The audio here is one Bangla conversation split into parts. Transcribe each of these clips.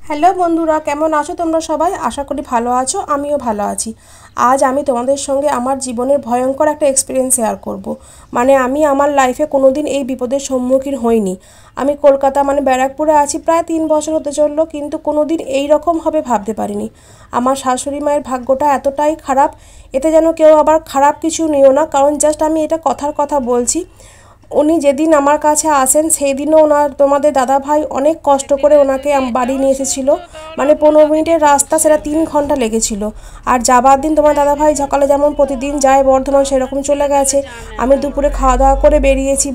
হ্যালো বন্ধুরা, কেমন আছো তোমরা সবাই? আশা করি ভালো আছো, আমিও ভালো আছি। আজ আমি তোমাদের সঙ্গে আমার জীবনের ভয়ঙ্কর একটা এক্সপিরিয়েন্স শেয়ার করব। আমি আমার লাইফে কোনো দিন এই বিপদের সম্মুখীন হইনি। আমি কলকাতা ব্যারাকপুরে আছি প্রায় 3 বছর হতে চললো, কিন্তু কোনো দিন এইরকম হবে ভাবতে পারিনি। আমার শাশুড়ি মায়ের ভাগ্যটা এতটাই খারাপ, এতে যেন কেউ আবার খারাপ কিছু নিও না, কারণ জাস্ট আমি এটা কথার কথা বলছি। উনি যেদিন আমার কাছে আসেন সেই দিনও তোমাদের দাদাভাই অনেক কষ্ট করে ওনাকে বাড়ি নিয়ে এসেছিলো। 15 মিনিটের রাস্তা, সেটা 3 ঘন্টা লেগেছিল। আর যাবার দিন তোমার দাদাভাই সকালে যেমন প্রতিদিন যায় বর্ধমান, সেরকম চলে গেছে। আমি দুপুরে খাওয়া দাওয়া করে বেরিয়েছি,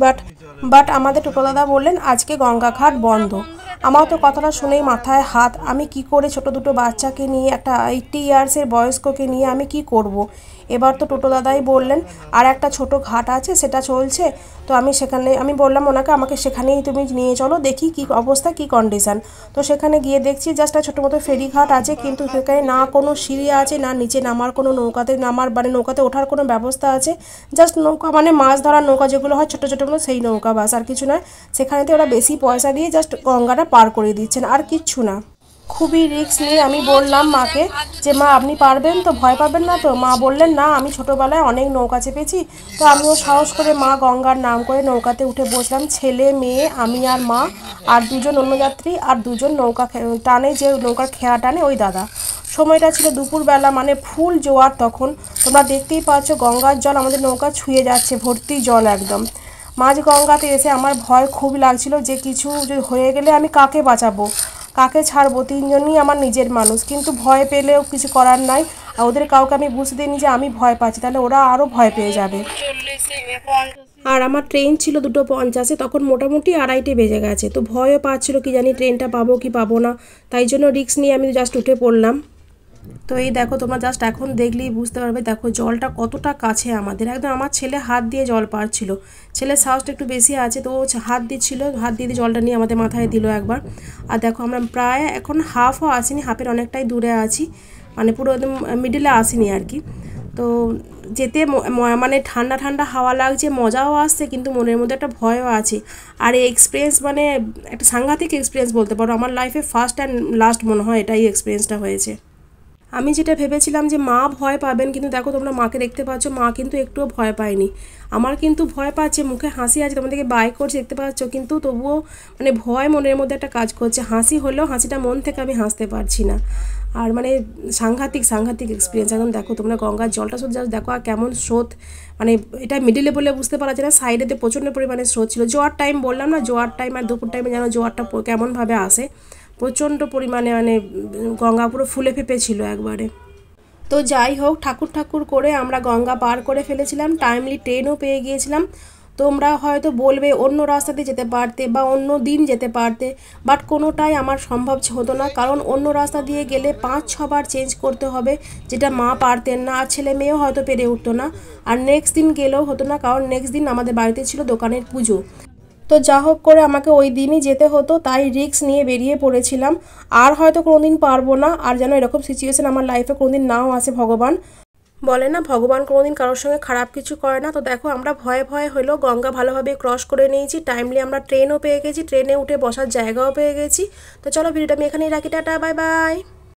বাট আমাদের টোটো দাদা বললেন আজকে গঙ্গাঘাট বন্ধ। আমার তো কথাটা শুনেই মাথায় হাত। আমি কি করে ছোট দুটো বাচ্চাকে নিয়ে, একটা 80 ইয়ার্সের বয়স্ককে নিয়ে আমি কি করব। এবার তো টোটো দাদাই বললেন আর একটা ছোট ঘাট আছে, সেটা চলছে। তো আমি বললাম ওনাকে আমাকে সেখানেই তুমি নিয়ে চলো, দেখি কি অবস্থা, কি কন্ডিশন। তো সেখানে গিয়ে দেখছি জাস্ট ছোটো মতো ফেরিঘাট আছে, কিন্তু সেখানে না কোনো সিঁড়ি আছে, না নিচে নামার কোনো নৌকাতে ওঠার কোনো ব্যবস্থা আছে। জাস্ট নৌকা মাছ ধরার নৌকা যেগুলো হয় ছোটো ছোটো মতো, সেই নৌকা বাস, আর কিছু নয়। সেখানেতে ওরা বেশি পয়সা দিয়ে জাস্ট গঙ্গাটা পার করে দিচ্ছেন, আর কিচ্ছু না। খুবই রিস্ক নিয়ে আমি বললাম মাকে যে মা আপনি পারবেন তো, ভয় পাবেন না তো? মা বললেন না, আমি ছোটোবেলায় অনেক নৌকা চেপেছি। তো আমিও সাহস করে মা গঙ্গার নাম করে নৌকাতে উঠে বসলাম, ছেলে মেয়ে, আমি আর মা, আর দুজন অন্য যাত্রী, আর দুজন নৌকা টানে, যে নৌকার খেয়া টানে ওই দাদা। সময়টা ছিল দুপুরবেলা, ফুল জোয়ার তখন। তোমরা দেখতেই পাচ্ছ গঙ্গার জল আমাদের নৌকা ছুঁয়ে যাচ্ছে, ভর্তি জল একদম। মাঝ গঙ্গাতে এসে আমার ভয় খুব লাগছিল যে কিছু যদি হয়ে গেলে আমি কাকে বাঁচাবো, কাকে ছাড়বো। তিনজনই আমার নিজের মানুষ, কিন্তু ভয় পেলেও কিছু করার নাই। আর ওদের কাউকে আমি বুঝতে দিইনি যে আমি ভয় পাচ্ছি, তাহলে ওরা আরও ভয় পেয়ে যাবে। আর আমার ট্রেন ছিল 2:50, তখন মোটামুটি 2:30 বেজে গেছে। তো ভয়ও পাচ্ছিল কি জানি ট্রেনটা পাবো কি পাবো না, তাই জন্য রিস্ক নিয়ে আমি জাস্ট উঠে পড়লাম। তো এই দেখো, তোমরা জাস্ট এখন দেখলেই বুঝতে পারবে, দেখো জলটা কতটা কাছে আমাদের একদম। আমার ছেলে হাত দিয়ে জল পারছিল, ছেলের সাহসটা একটু বেশি আছে, তো ও হাত দিচ্ছিল, হাত দিয়ে জলটা নিয়ে আমাদের মাথায় দিল একবার। আর দেখো আমরা প্রায় এখন হাফও আসিনি, হাফের অনেকটাই দূরে আছি, পুরো একদম মিডিলে আসিনি আর কি। তো যেতে ঠান্ডা ঠান্ডা হাওয়া লাগছে, মজাও আসছে, কিন্তু মনের মধ্যে একটা ভয়ও আছে। আর এই এক্সপিরিয়েন্স একটা সাংঘাতিক এক্সপিরিয়েন্স বলতে পারো, আমার লাইফে ফার্স্ট অ্যান্ড লাস্ট মনে হয় এটাই এক্সপিরিয়েন্সটা হয়েছে। আমি যেটা ভেবেছিলাম যে মা ভয় পাবেন, কিন্তু দেখো তোমরা মাকে দেখতে পাচ্ছ, মা কিন্তু একটুও ভয় পায়নি। আমার কিন্তু ভয় পাচ্ছে, মুখে হাসি আছে, তোমাদেরকে বাই করছে দেখতে পাচ্ছ, কিন্তু তবুও ভয় মনের মধ্যে একটা কাজ করছে। হাসি হলেও হাসিটা মন থেকে আমি হাসতে পারছি না। আর সাংঘাতিক সাংঘাতিক এক্সপিরিয়েন্স এখন। দেখো তোমরা গঙ্গার জলটা শুধু জাস্ট দেখো, আর কেমন স্রোত, এটা মিডিলে বলে বুঝতে পারা যায় না, সাইডেতে প্রচণ্ড পরিমাণে স্রোত ছিল। জোয়ার টাইম বললাম না, জোয়ার টাইম আর দুপুর টাইমে যেন জোয়ারটা কেমনভাবে আসে, প্রচণ্ড পরিমাণে গঙ্গা পুরো ফুলে ফেঁপে ছিল একবারে। তো যাই হোক, ঠাকুর ঠাকুর করে আমরা গঙ্গা পার করে ফেলেছিলাম, টাইমলি ট্রেনও পেয়ে গিয়েছিলাম। তোমরা হয়তো বলবে অন্য রাস্তা দিয়ে যেতে পারতে বা অন্য দিন যেতে পারতে, বাট কোনোটাই আমার সম্ভব হতো না, কারণ অন্য রাস্তা দিয়ে গেলে 5-6 বার চেঞ্জ করতে হবে, যেটা মা পারতেন না, আর ছেলে মেয়েও হয়তো পেরে উঠতো না। আর নেক্সট দিন গেলেও হতো না, কারণ নেক্সট দিন আমাদের বাড়িতে ছিল দোকানের পুজো। তো যা হোক করে আমাকে ওই দিনই যেতে হতো, তাই রিস্ক নিয়ে বেরিয়ে পড়েছিলাম। আর হয়তো কোনোদিন পারবো না, আর যেন এরকম সিচুয়েশন আমার লাইফে কোনোদিন নাও আসে। ভগবান বলে না, ভগবান কোনোদিন কারোর সঙ্গে খারাপ কিছু করে না। তো দেখো আমরা ভয়ে ভয়ে হলেও গঙ্গা ভালোভাবে ক্রস করে নিয়েছি, টাইমলি আমরা ট্রেনও পেয়ে গেছি, ট্রেনে উঠে বসার জায়গাও পেয়ে গেছি। তো চলো ভিডিওটা আমি এখানেই রাখি, টাটা, বাই বাই।